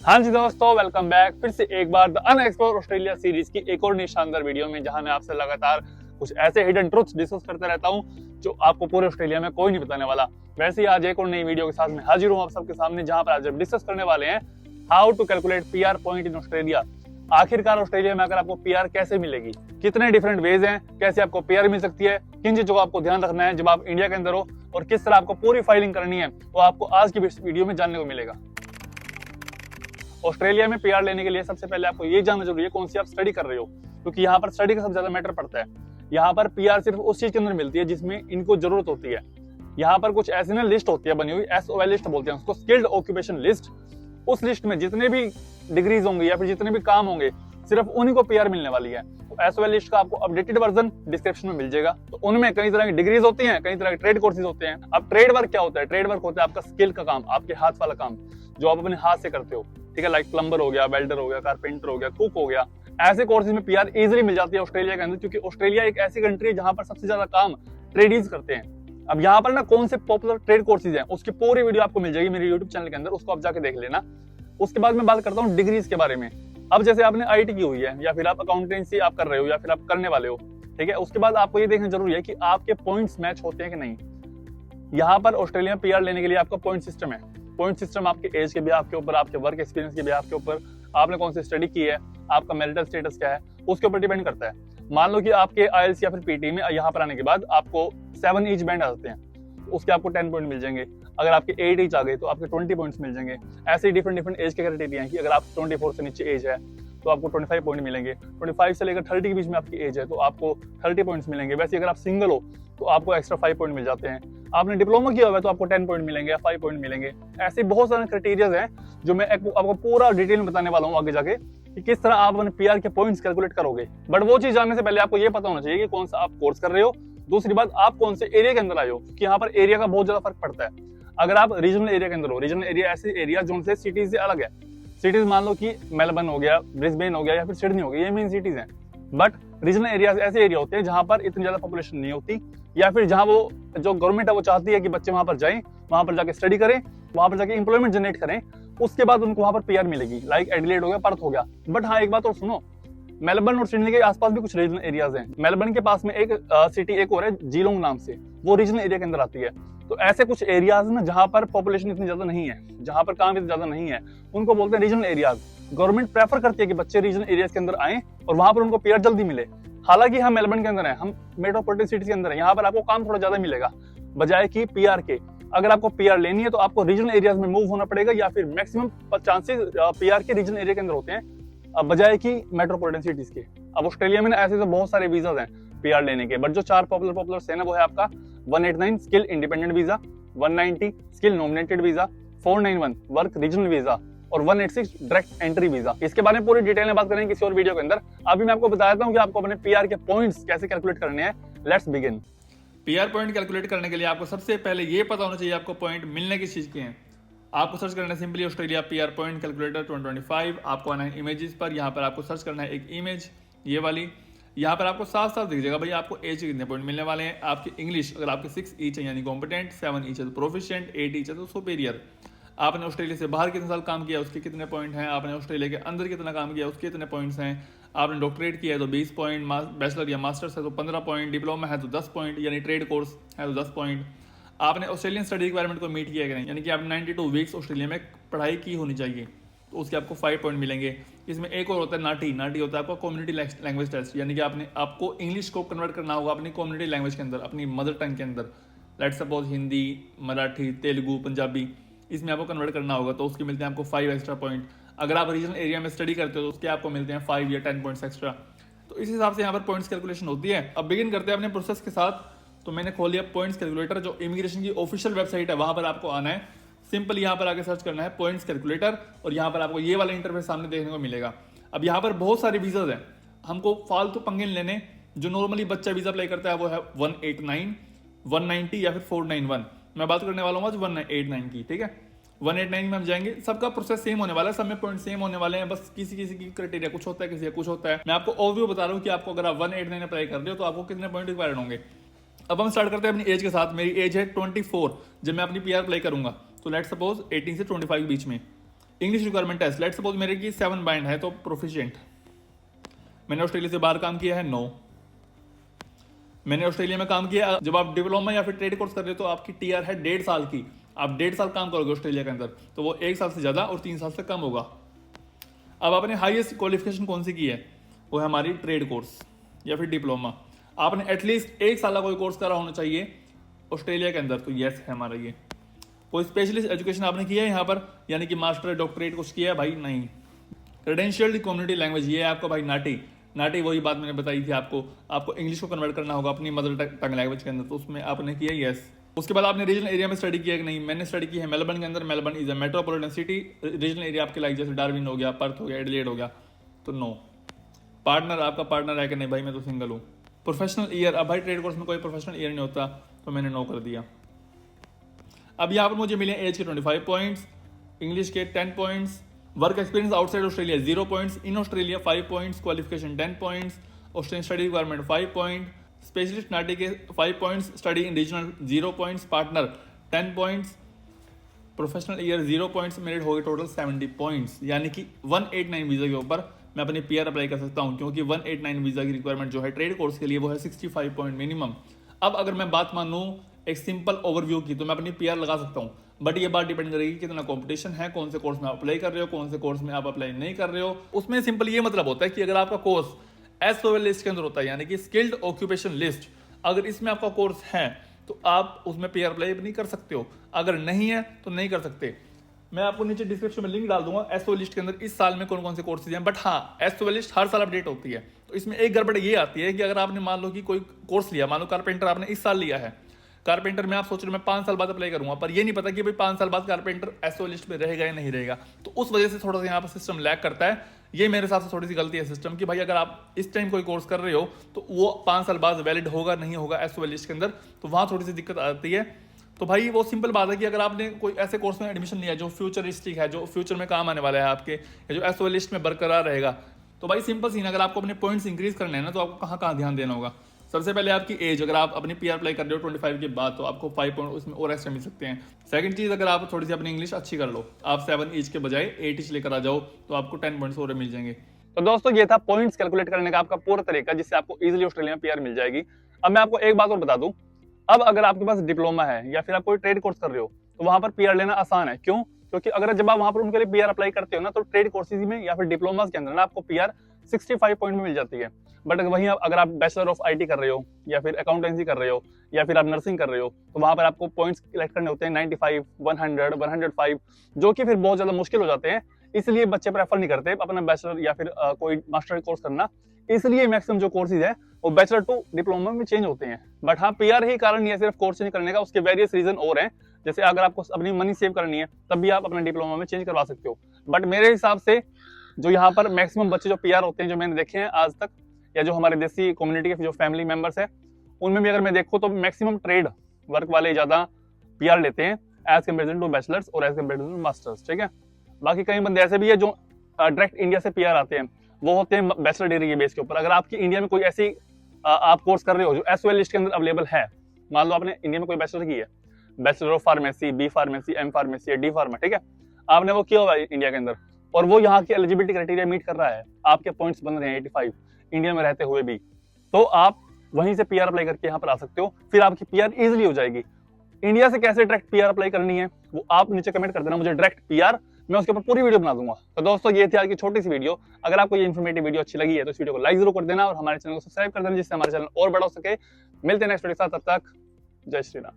हाँ जी दोस्तों, welcome back फिर से एक बार द अनएक्सप्लोर ऑस्ट्रेलिया सीरीज की एक और नई शानदार वीडियो में, जहां मैं आपसे लगातार कुछ ऐसे हिडन ट्रुथ्स डिस्कस करता रहता हूं जो आपको पूरे ऑस्ट्रेलिया में कोई नहीं बताने वाला। वैसे ही आज एक और नई वीडियो के साथ मैं हाजिर हूं आप सबके सामने, जहां पर आज हम डिस्कस करने वाले हैं how to calculate PR point in Australia. आखिरकार ऑस्ट्रेलिया में अगर आपको पीआर कैसे मिलेगी, कितने डिफरेंट वेज हैं, कैसे आपको पीआर मिल सकती है, किन चीजों को आपको ध्यान रखना है जब आप इंडिया के अंदर हो, और किस तरह आपको पूरी फाइलिंग करनी है, वो आपको आज की वीडियो में जानने को मिलेगा। ऑस्ट्रेलिया में पीआर लेने के लिए सबसे पहले आपको ये जानना जरूरी है कौन सी आप स्टडी कर रहे हो, क्योंकि यहाँ पर स्टडी का सबसे ज्यादा मैटर पड़ता है। यहाँ पर पीआर सिर्फ उस चीज के अंदर मिलती है जिसमें इनको जरूरत होती है। यहाँ पर कुछ ऐसी ना लिस्ट होती है बनी हुई, एसओएल लिस्ट बोलते हैं उसको, स्किल्ड ऑक्यूपेशन लिस्ट। उस लिस्ट में जितने भी डिग्रीज होंगे या फिर जितने भी काम होंगे, सिर्फ उन्हीं को पीआर मिलने वाली है। तो एसओएल लिस्ट का आपको अपडेटेड वर्जन डिस्क्रिप्शन में मिल जाएगा। तो उनमें कई तरह की डिग्रीज होती हैं, कई तरह के ट्रेड कोर्सेज होते हैं। अब ट्रेड वर्क क्या होता है? ट्रेड वर्क होता है आपका स्किल का काम, आपके हाथ वाला काम जो आप अपने हाथ से करते हो, ठीक है। लाइक प्लम्बर हो गया, वेल्डर हो गया, कारपेंटर हो गया, कुक हो गया। ऐसे कोर्सेज में पीआर इजीली मिल जाती है ऑस्ट्रेलिया के अंदर, क्योंकि ऑस्ट्रेलिया एक ऐसी कंट्री है जहां पर सबसे ज्यादा काम ट्रेडीज करते हैं। अब यहाँ पर ना कौन से पॉपुलर ट्रेड कोर्सेज हैं, उसकी पूरी वीडियो आपको मिल जाएगी मेरे यूट्यूब चैनल के अंदर, उसको आप जाके देख लेना। उसके बाद मैं बात करता हूँ डिग्रीज के बारे में। अब जैसे आपने आईटी की हुई है, या फिर आप अकाउंटेंसी आप कर रहे हो, या फिर आप करने वाले हो, ठीक है। उसके बाद आपको ये देखना जरूरी है कि आपके पॉइंट्स मैच होते हैं कि नहीं। यहाँ पर ऑस्ट्रेलिया में पीआर लेने के लिए आपका पॉइंट सिस्टम है। पॉइंट सिस्टम आपके एज के बिहाफ के ऊपर, आपके वर्क एक्सपीरियंस के बिहाफ के ऊपर, आपने कौन सी स्टडी की है, आपका मैरिटल स्टेटस क्या है, उसके ऊपर डिपेंड करता है। मान लो कि आपके आईएलटीएस या फिर पीटी में यहाँ पर आने के बाद आपको 7 ईच बैंड आ जाते हैं, तो उसके आपको 10 पॉइंट मिल जाएंगे। अगर आपके 8 ईच आ गए तो आपके 20 पॉइंट्स मिल जाएंगे। ऐसे ही डिफरेंट एज के क्राइटेरिया है कि अगर आप 24 से नीचे एज है तो आपको 25 पॉइंट मिलेंगे। 25 से लेकर 30 के बीच में आपकी एज है तो आपको 30 पॉइंट्स मिलेंगे। वैसे अगर आप सिंगल हो तो आपको एक्स्ट्रा 5 पॉइंट मिल जाते हैं। आपने डिप्लोमा किया हुआ है तो आपको 10 पॉइंट मिलेंगे या 5 पॉइंट मिलेंगे। ऐसे बहुत सारे क्राइटेरियाज हैं जो मैं आपको पूरा डिटेल में बताने वाला हूँ आगे जाके, कि किस तरह आप अपने पीआर के पॉइंट्स कैलकुलेट करोगे। बट वो चीज जानने से पहले आपको ये पता होना चाहिए कि कौन सा आप कोर्स कर रहे हो। दूसरी बात, आप कौन से एरिया के अंदर आए हो, क्योंकि यहाँ पर एरिया का बहुत ज्यादा फर्क पड़ता है। अगर आप रीजनल एरिया के अंदर हो, रीजनल एरिया ऐसे एरिया जो उनसे सिटीज से अलग है। सिटीज मान लो कि मेलबर्न हो गया, ब्रिस्बेन हो गया, या फिर सिडनी हो गया, ये मेन सिटीज हैं। बट रीजनल एरिया ऐसे एरिया होते हैं जहां पर इतनी ज्यादा पॉपुलेशन नहीं होती, या फिर जहां वो जो गवर्नमेंट है वो चाहती है कि बच्चे वहां पर जाएं, वहां पर जाके स्टडी करें, वहां पर जाके इंप्लॉयमेंट जनरेट करें, उसके बाद उनको वहां पर पीआर मिलेगी। लाइक एडिलेड हो गया, पर्थ हो गया। बट हाँ, एक बात और सुनो, मेलबर्न और सिडनी के आसपास भी कुछ रीजनल एरियाज हैं। मेलबर्न के पास में एक सिटी एक और है जीलोंग नाम से, वो रीजनल एरिया के अंदर आती है। तो ऐसे कुछ एरियाज ना जहां पर पॉपुलेशन इतनी ज्यादा नहीं है, जहां पर काम इतना ज्यादा नहीं है, उनको बोलते हैं रीजनल एरियाज। गवर्नमेंट प्रेफर करती है कि बच्चे रीजनल एरियाज के अंदर आए और वहां पर उनको पीआर जल्दी मिले। हालांकि हम मेलबर्न के अंदर है, हम मेट्रोपॉलिटन सिटी के अंदर है, यहाँ पर आपको काम थोड़ा ज्यादा मिलेगा बजाय कि पीआर के। अगर आपको पीआर लेनी है तो आपको रीजनल एरियाज में मूव होना पड़ेगा, या फिर मैक्सिमम चांसेस पीआर के रीजनल एरिया के अंदर होते हैं बजाय कि मेट्रोपॉलिटन सिटीज के। अब ऑस्ट्रेलिया में ऐसे तो बहुत सारे वीजाज हैं पीआर लेने के, बट जो 4 पॉपुलर है ना, वो है आपका 189 skill independent visa, 190 skill nominated visa, 491 work regional visa, और 186 डायरेक्ट एंट्री वीजा। इसके बारे में पूरी डिटेल में बात करेंगे किसी और वीडियो के अंदर। अभी मैं आपको बता देता हूं कि आपको अपने पीआर के पॉइंट्स कैसे कैलकुलेट करने हैं। Let's begin. PR point calculate करने के लिए आपको सबसे पहले ये पता होना चाहिए आपको पॉइंट मिलने किस चीज़ के हैं। आपको सर्च करना है simply Australia PR point calculator 2025। आपको आना है इमेजेस पर, यहाँ पर आपको सर्च करना है एक इमेज ये वाली। यहाँ पर आपको साफ साफ दिख जाएगा भाई आपको एज के कितने पॉइंट मिलने वाले हैं। आपकी इंग्लिश अगर आपके 6 ईच है यानी कॉम्पिटेंट, 7 ईच है तो प्रोफिशिएंट, 8 ईच है तो सुपीरियर। आपने ऑस्ट्रेलिया से बाहर कितने साल काम किया उसके कितने पॉइंट हैं, आपने ऑस्ट्रेलिया के अंदर कितना काम किया उसके कितने पॉइंट्स हैं, आपने डॉक्टरेट किया है तो 20 पॉइंट, बैचलर या मास्टर्स है तो 15 पॉइंट, डिप्लोमा है तो 10 पॉइंट यानी ट्रेड कोर्स है तो 10 पॉइंट। आपने ऑस्ट्रेलियन स्टडी रिक्वायरमेंट को मीट किया है कि नहीं, यानी कि आपने 92 वीक्स ऑस्ट्रेलिया में पढ़ाई की होनी चाहिए तो उसके आपको 5 पॉइंट मिलेंगे। इसमें एक और होता है नाटी होता है आपका कम्युनिटी लैंग्वेज टेस्ट, यानी कि आपको इंग्लिश को कन्वर्ट करना होगा अपनी कम्युनिटी लैंग्वेज के अंदर, अपनी मदर टंग के अंदर। लेट्स सपोज हिंदी, मराठी, तेलुगु, पंजाबी, इसमें आपको कन्वर्ट करना होगा तो उसके मिलते हैं आपको 5 एक्स्ट्रा पॉइंट। अगर आप रीजनल एरिया में स्टडी करते हो तो उसके आपको मिलते हैं 5 या 10 पॉइंट्स एक्स्ट्रा। तो इस हिसाब से यहाँ पर पॉइंट्स कैलकुलेशन होती है। अब बिगिन करते हैं अपने प्रोसेस के साथ। तो मैंने खोल लिया पॉइंट्स कैलकुलेटर, जो इमिग्रेशन की ऑफिशियल वेबसाइट है, वहां पर आपको आना है। सिंपल यहाँ पर आके सर्च करना है पॉइंट्स कैलकुलेटर, और यहाँ पर आपको ये वाला इंटरफेस सामने देखने को मिलेगा। अब यहाँ पर बहुत सारे वीजाज हैं, हमको फालतू पंगे लेने। जो नॉर्मली बच्चा वीजा अप्लाई करता है वो है 189, 190 या फिर 491। मैं बात करने वाला हूँ आज 189 की, ठीक है। 189 में हम जाएंगे, सबका प्रोसेस सेम होने वाला है, सब में पॉइंट सेम होने वाले हैं, बस किसी किसी की क्राइटेरिया कुछ होता है, किसी का कुछ होता है। मैं आपको ओवरव्यू बता रहा हूँ कि आपको अगर आप 189 अप्लाई कर रहे हो तो आपको कितने पॉइंट रिक्वायर्ड होंगे। अब हम स्टार्ट करते हैं अपनी एज के साथ। मेरी एज है 24 जब मैं अपनी पीआर अप्लाई करूंगा, तो लेट्स सपोज 18 से 25 बीच में। English requirement test, let's suppose मेरे की 7 बाइंड है तो प्रोफिशिएंट। मैंने ऑस्ट्रेलिया से बाहर काम किया है, नो। मैंने ऑस्ट्रेलिया में काम किया, जब आप डिप्लोमा या फिर ट्रेड कोर्स कर रहे हो तो आपकी टीआर है 1.5 साल की, आप 1.5 साल काम करोगे ऑस्ट्रेलिया के अंदर, तो वो 1 साल से ज़्यादा और 3 साल से कम होगा। अब आपने हाईएस्ट क्वालिफिकेशन कौन सी की है, वो है हमारी ट्रेड कोर्स या फिर डिप्लोमा। आपने एटलीस्ट 1 साल का कोई कोर्स करा होना चाहिए ऑस्ट्रेलिया के अंदर, तो यस है हमारा ये। कोई स्पेशलिस्ट एजुकेशन आपने किया है यहाँ पर, यानी कि मास्टर डॉक्टरेट कुछ किया है भाई, नहीं। क्रेडेंशियल्ड कम्युनिटी लैंग्वेज ये है आपको भाई नाटी वही बात मैंने बताई थी आपको इंग्लिश को कन्वर्ट करना होगा अपनी मदर टंग लैंग्वेज के अंदर, तो उसमें आपने किया यस। उसके बाद आपने रीजनल एरिया में स्टडी किया कि नहीं, मैंने स्टडी की है मेलबर्न के अंदर। Melbourne is a metropolitan city. Regional area आपके लाइक जैसे डार्विन हो गया, पर्थ हो गया, एडिलेड हो गया, तो नो। पार्टनर आपका पार्टनर है कि नहीं, भाई मैं तो सिंगल हूँ। प्रोफेशनल ईयर, अब भाई ट्रेड कोर्स में कोई प्रोफेशनल ईयर नहीं होता, तो मैंने नो कर दिया। अब यहाँ पर मुझे मिले एज के 25 पॉइंट्स, इंग्लिश के 10 points, work experience outside Australia 0 points, in Australia 5 points, qualification 10 points, Australian study requirement 5 point, specialist NAATI के 5 points, study in regional 0 points, partner 10 points, professional year 0 points, merit हो गए total 70 points. यानी कि 189 visa के ऊपर मैं अपनी PR apply कर सकता हूँ, क्योंकि 189 वीजा की रिक्वायरमेंट जो है ट्रेड कोर्स के लिए वो है 65 पॉइंट मिनिमम। अब अगर मैं बात मानूँ एक सिंपल ओवरव्यू की, तो मैं अपनी पीआर लगा सकता हूँ, बट ये बात डिपेंड करेगी कितना कंपटीशन है, कौन से कोर्स में आप अप्लाई कर रहे हो, कौन से कोर्स में आप अप्लाई नहीं कर रहे हो। उसमें सिंपल ये मतलब होता है कि अगर आपका कोर्स SOL लिस्ट के अंदर होता है, यानी कि स्किल्ड ऑक्यूपेशन लिस्ट, अगर इसमें आपका कोर्स है तो आप उसमें पीआर अप्लाई नहीं कर सकते हो, अगर नहीं है तो नहीं कर सकते। मैं आपको नीचे डिस्क्रिप्शन में लिंक डाल दूंगा SOL लिस्ट के अंदर इस साल में कौन कौन से कोर्सेज हैं। बट हाँ, SOL लिस्ट हर साल अपडेट होती है, तो इसमें एक गड़बड़ ये आती है कि अगर आपने मान लो कि कोई कोर्स लिया, मान लो कारपेंटर आपने इस साल लिया है, कारपेंटर में आप सोच रहे हो मैं 5 साल बाद अप्लाई करूंगा, पर ये नहीं पता कि भाई 5 साल बाद कारपेंटर SOL लिस्ट में रहेगा या नहीं रहेगा, तो उस वजह से थोड़ा सा यहाँ पर सिस्टम लैग करता है। ये मेरे हिसाब से थोड़ी सी गलती है सिस्टम की, भाई अगर आप इस टाइम कोई कोर्स कर रहे हो तो वो 5 साल बाद वैलिड होगा नहीं होगा SOL लिस्ट के अंदर, तो वहाँ थोड़ी सी दिक्कत आती है। तो भाई वो सिंपल बात है कि अगर आपने कोई ऐसे कोर्स में एडमिशन लिया जो फ्यूचरिस्टिक है, जो फ्यूचर में काम आने वाला है आपके, या जो SOL लिस्ट में बरकरार रहेगा, तो भाई सिंपल सीन, अगर आपको अपने पॉइंट्स इंक्रीज करने हैं ना, तो आपको कहाँ ध्यान देना होगा। सबसे पहले आपकी एज, अगर आप अपनी पीआर अप्लाई कर रहे हो 25 के बाद, तो आपको 5 पॉइंट उसमें और एक्स्ट्रा मिल सकते हैं। सेकंड चीज़, अगर आप थोड़ी सी अपनी इंग्लिश अच्छी कर लो, आप 7 ईच के बजाय 8 ईच लेकर आ जाओ, तो आपको 10 पॉइंट्स और मिल जाएंगे। तो दोस्तों ये था पॉइंट्स कैलकुलेट करने का आपका पूरा तरीका, जिससे आपको इजीली ऑस्ट्रेलिया में पीआर मिल जाएगी। अब मैं आपको एक बात और बता दूं, अब अगर आपके पास डिप्लोमा है या फिर आप कोई ट्रेड कोर्स कर रहे हो, तो वहां पर पीआर लेना आसान है। क्यों? क्योंकि अगर जब आप वहां पर उनके लिए पीआर अप्लाई करते हो ना, तो ट्रेड कोर्सेज में या फिर डिप्लोमा के अंदर ना आपको पीआर 65 पॉइंट में मिल जाती है। बट वहीं अगर आप बैचलर ऑफ IT कर रहे हो, या फिर अकाउंटेंसी कर रहे हो, या फिर आप नर्सिंग कर रहे हो, तो वहां पर आपको पॉइंट्स कलेक्ट करने होते हैं 95, 100, 105, जो कि फिर बहुत ज्यादा मुश्किल हो जाते हैं। इसलिए बच्चे प्रेफर नहीं करते अपना बैचलर या फिर कोई मास्टर कोर्स करना। इसलिए मैक्सिमम जो कोर्सेज है वो बैचलर टू डिप्लोमा में चेंज होते हैं। बट हाँ, पीआर ही कारण नहीं है सिर्फ कोर्स चेंज करने का, उसके वेरियस रीजन और हैं। जैसे अगर आपको अपनी मनी सेव करनी है, तब भी आप अपने डिप्लोमा में चेंज करवा सकते हो। बट मेरे हिसाब से जो यहाँ पर मैक्सिमम बच्चे जो पीआर होते हैं, जो मैंने देखे हैं आज तक, या जो हमारे देसी कम्युनिटी के जो फैमिली मेंबर्स हैं, उनमें भी अगर मैं देखूँ तो मैक्सिमम ट्रेड वर्क वाले ज्यादा पीआर लेते हैं एज कम्पेरिजन टू बैचलर्स और एज कम्पेरिजन टू मास्टर्स। ठीक है, बाकी कई बंदे ऐसे भी है जो डायरेक्ट इंडिया से पीआर आते हैं, वो होते हैं बैचलर डिग्री के बेस के ऊपर। अगर आपकी इंडिया में कोई ऐसी आप कोर्स कर रहे हो जो SOL लिस्ट के अंदर अवेलेबल है, मान लो आपने इंडिया में कोई बैचलर की है, bachelor of pharmacy, B pharmacy, M pharmacy या D फार्मा, ठीक है, आपने वो किया हुआ है इंडिया के अंदर, और वो यहाँ की एलिजिबिलिटी क्राइटेरिया मीट कर रहा है, आपके पॉइंट्स बन रहे हैं 85 इंडिया में रहते हुए भी, तो आप वहीं से पीआर अप्लाई करके यहाँ पर आ सकते हो। फिर आपकी पीआर इजिली हो जाएगी। इंडिया से कैसे डायरेक्ट पीआर अप्लाई करनी है वो आप नीचे कमेंट कर देना मुझे, डायरेक्ट पीआर, मैं उसके ऊपर पूरी वीडियो बना दूंगा। तो दोस्तों ये थी आज की छोटी सी वीडियो। अगर आपको ये इन्फॉर्मेटिव वीडियो अच्छी लगी है तो इस वीडियो को लाइक जरूर कर देना और हमारे चैनल को सब्सक्राइब कर देना, जिससे हमारे चैनल और बड़ा हो सके। मिलते हैं नेक्स्ट वीडियो के साथ, तब तक जय श्री राम।